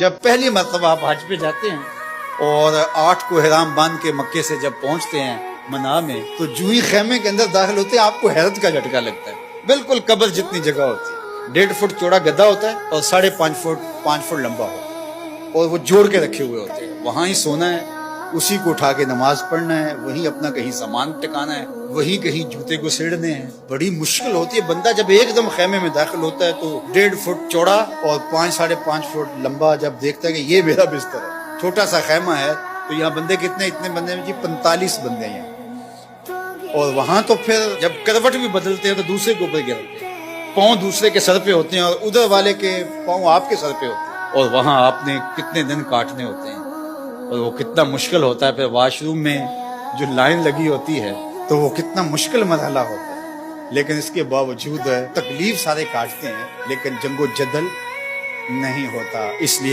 جب پہلی مرتبہ آپ حج پہ جاتے ہیں اور 8 کو احرام باندھ کے مکے سے جب پہنچتے ہیں منا میں، تو جو ہی خیمے کے اندر داخل ہوتے ہیں آپ کو حیرت کا جھٹکا لگتا ہے۔ بالکل قبر جتنی جگہ ہوتی ہے، 1.5 فٹ چوڑا گدھا ہوتا ہے اور 5.5 فٹ لمبا ہوتا ہے، اور وہ جوڑ کے رکھے ہوئے ہوتے ہیں۔ وہاں ہی سونا ہے، اسی کو اٹھا کے نماز پڑھنا ہے، وہیں اپنا کہیں سامان ٹکانا ہے، وہیں کہیں جوتے کو سیڑنے ہیں۔ بڑی مشکل ہوتی ہے۔ بندہ جب ایک دم خیمے میں داخل ہوتا ہے تو 1.5 فٹ چوڑا اور 5.5 فٹ لمبا جب دیکھتا ہے کہ یہ میرا بستر ہے، چھوٹا سا خیمہ ہے، تو یہاں بندے کتنے؟ اتنے بندے میں جی 45 بندے ہیں۔ اور وہاں تو پھر جب کروٹ بھی بدلتے ہیں تو دوسرے کے اوپر گرتے ہیں، پاؤں دوسرے کے سر پہ ہوتے ہیں اور ادھر والے کے پاؤں آپ کے سر پہ ہوتے ہیں، اور وہاں آپ نے کتنے دن کاٹنے ہوتے ہیں، اور وہ کتنا مشکل ہوتا ہے۔ پھر واش روم میں جو لائن لگی ہوتی ہے تو وہ کتنا مشکل مرحلہ ہوتا ہے، لیکن اس کے باوجود تکلیف سارے کاٹتے ہیں، لیکن جنگ و جدل نہیں ہوتا، اس لیے